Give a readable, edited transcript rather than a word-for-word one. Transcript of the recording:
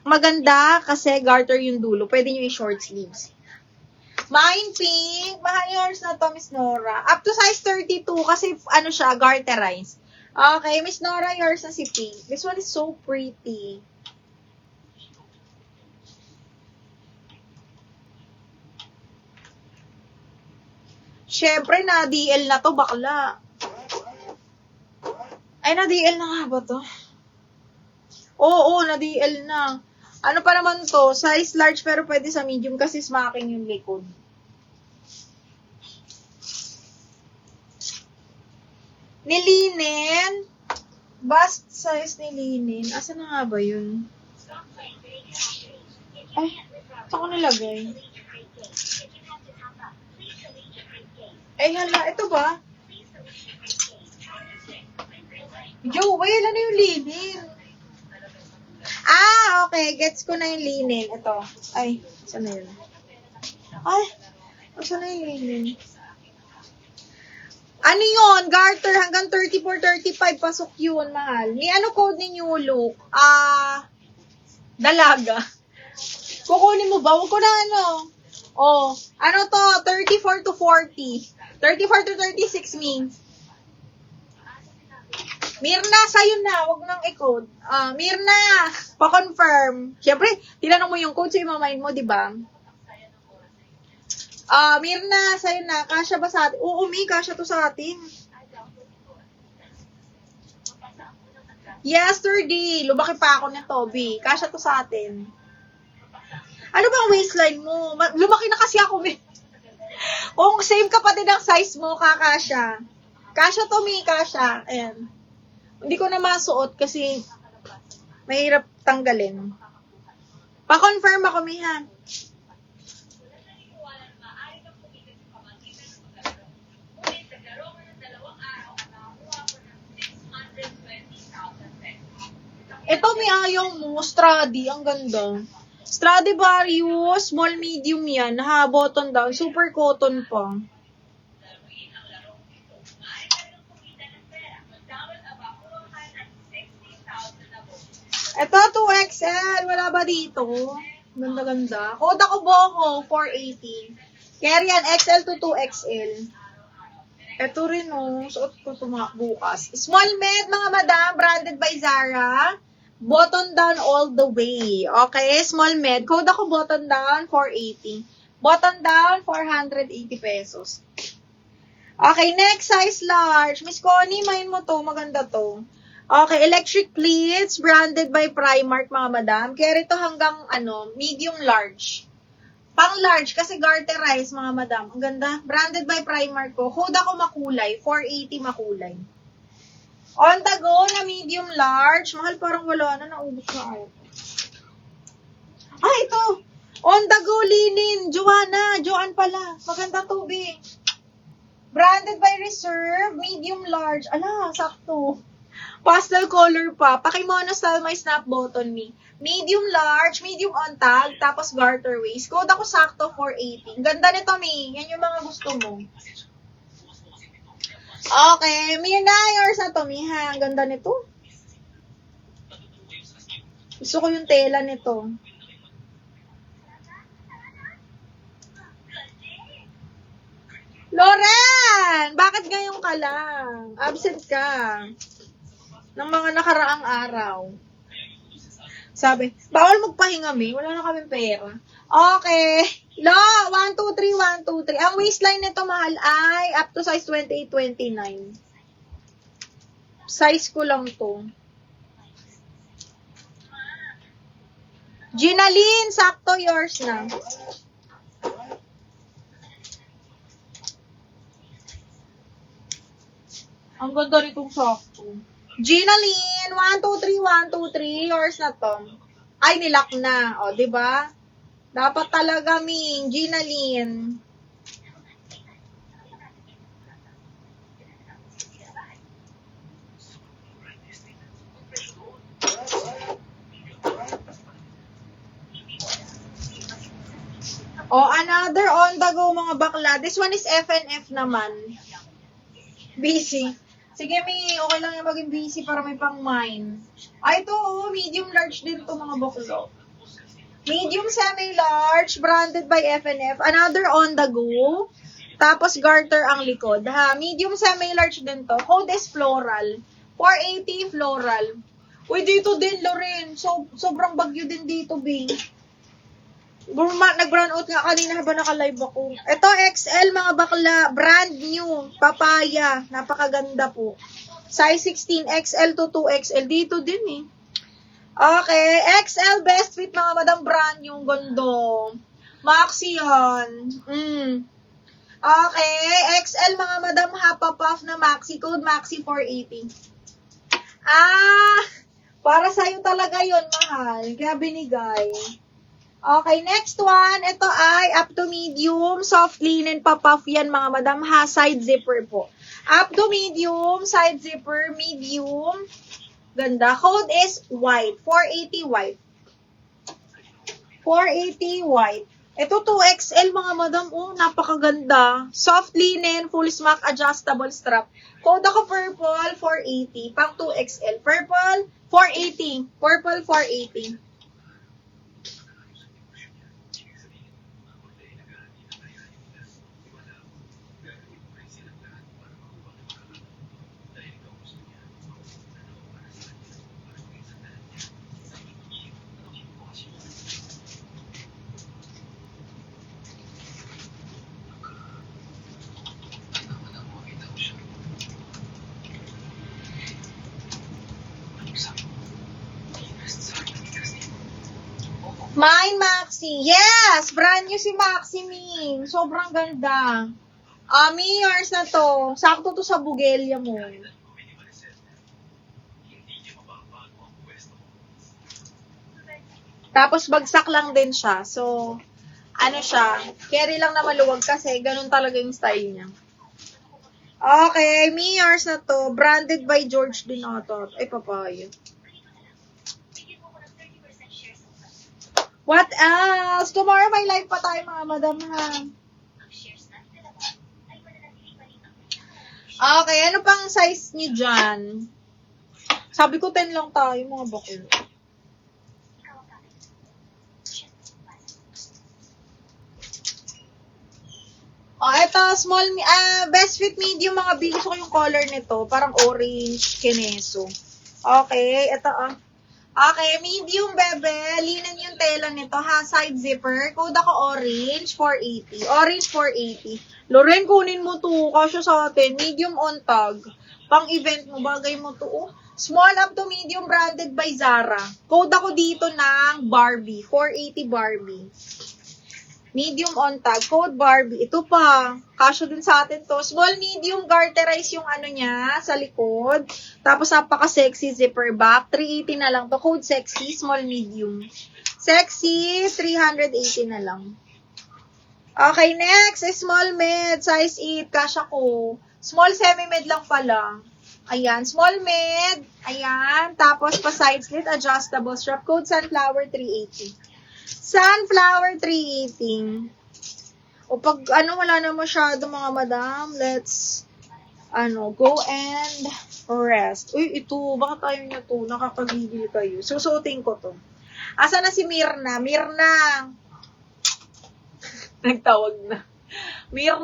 maganda kasi garter yung dulo. Pwede nyo yung short sleeves. Mine pink. Mahal yours na to, Miss Nora. Up to size 32 kasi ano siya, garterized. Okay, Miss Nora, yours na si pink. This one is so pretty. Siyempre, na-DL na to, bakla. Ay, na-DL na nga ba to? Oo, na-DL na. Ano pa naman to? Size large pero pwede sa medium kasi smacking yung likod. Nilinin. Bust size nilinin. Asa na nga ba yun? Ay, saan ko nilagay? Ay, hala, ito ba? Joel, ano yung linin? Ah, okay. Gets ko na yung linin. Ito. Ay, saan na yun? Ay, saan na yung linin? Ano yun? Garter hanggang 34-35. Pasok yun, mahal. May ano code ninyo, Luke? Dalaga. Kukunin mo ba? Huwag ko na ano. Oh, ano to? 34 to 40. 34 to 36 means. Mirna, sa'yo na. Huwag nang i-code. Mirna, pa-confirm. Siyempre, tinanong mo yung code sa imamain mo, di ba? Mirna, sa'yo na. Kasya ba sa atin? Oo, may kasya to sa atin. Yesterday, lumaki pa ako ni Toby. Kasya to sa atin. Ano ba ang waistline mo? Lumaki na kasi ako, may. Kung same ka pa din ang size mo, kakasya. Kasya to, may kasya. Ayan. Hindi ko na masuot kasi mahirap tanggalin. Pa-confirm ako, Miha. Ito may ayaw mo, Stradi, ang ganda. Stradivarius, small medium yan, button down, super cotton pa. Ito, 2XL. Wala ba dito? Ganda-ganda. Code ako Boko, 480. Carry yan, XL to 2XL. Ito rin, oh. Suot ko ito bukas. Small med, mga madam, branded by Zara. Button down all the way. Okay, small med. Code ako button down, 480. Button down, 480 pesos. Okay, next size large. Miss Connie, main mo to. Maganda to. Okay, electric pleats, branded by Primark, mga madam. Carry to hanggang, medium large. Pang large, kasi garterized, mga madam. Ang ganda. Branded by Primark ko. Code ako makulay. 480 makulay. On the go na medium large. Mahal, parang wala na. Naubos na ako. Ito. On the go linen. Joanne pala. Maganda to, be. Branded by Reserve. Medium large. Ala, sakto. Pastel color pa. Pakimono style my snap button me. Medium large, medium on tag, tapos garter waist. Code ako sakto 480. Ganda nito, mi. Yan yung mga gusto mo. Okay, Mirna, yours na to, miha. Ang ganda nito. Gusto ko yung tela nito. Loren! Bakit ngayon ka lang? Absent ka. Ng mga nakaraang araw. Sabi, bawal magpahinga, mi. Wala na kaming pera. Okay. Lo, 1, 2, 3, 1, 2, 3. Ang waistline nito, mahal, ay up to size 28, 29. Size ko lang to. Ginaline, sakto yours na. Ang ganda nitong sakto. Ginaline, 1, 2, 3, 1, 2, 3. Yours na to. Ay, nilock na. O, diba? Dapat talaga, Ming. Ginaline. O, another on the go, mga bakla. This one is FNF naman. Busy. Sige, Mi, okay lang yung maging busy para may pang mine. Ito, medium large din to mga baklo. Medium semi-large, branded by FNF. Another on the go. Tapos garter ang likod. Ha, medium semi-large din to. Code is floral. 480 floral. Uy, dito din, Loren. Sobrang bagyo din dito, Bing. Nag-brown out nga kanina habang naka-live ako. Ito, XL, mga bakla. Brand new. Papaya. Napakaganda po. Size 16, XL to 2XL. Dito din eh. Okay, XL best fit mga madam, brand yung gondo. Maxi yan. Okay, XL mga madam, Hapa Puff na Maxi. Code Maxi 480. Para sa'yo talaga yon, mahal. Kaya binigay. Okay, next one. Ito ay up to medium. Soft linen pa puff yan mga madam, ha. Side zipper po. Up to medium, side zipper, medium. Ganda. Code is white. 480 white. 480 white. Ito 2XL mga madam. Oh, napakaganda. Soft linen, full smock, adjustable strap. Code ako purple, 480. Pang 2XL. Purple, 480. Purple, 480. Mine, Maxi. Yes! Brand new si Maxi, Ming. Sobrang ganda. Yours na to. Sakto to sa bugelya mo. Tapos bagsak lang din siya. So, ano siya, carry lang na maluwag kasi ganun talaga yung style niya. Okay, yours na to. Branded by George Dinato. Ay, papaya. What else? Tomorrow may live pa tayo mga madam, ha? Okay, ano pang size niyo dyan? Sabi ko 10 lang tayo, mga bakul. Ito, small, best fit medium, mga bilis ko yung color nito. Parang orange, kineso. Okay, ito, Okay, medium, bebe. Linen yung tela nito, ha? Side zipper. Code ako orange, 480. Orange, 480. Loren, kunin mo to. Kasya sa atin. Medium on tag. Pang event mo, bagay mo to. Small up to medium, branded by Zara. Code ako dito ng Barbie. 480 Barbie. Medium on tag. Code Barbie. Ito pa. Kasya din sa atin to. Small, medium, garterize yung ano niya sa likod. Tapos napaka-sexy zipper back. 380 na lang to. Code sexy. Small, medium. Sexy. 380 na lang. Okay, next. Small, mid. Size 8. Kasya ko. Small, semi-mid lang pala. Ayan. Small, mid. Ayan. Tapos pa side slit. Adjustable strap. Code Sunflower 380. Sunflower 380. O pag wala na masyado mga madam, let's go and rest. Uy, ito, baka tayo nyo to, nakakagigil kayo. Susuotin ko to. Asa na si Mirna? Mirna! Nagtawag na. Mirna!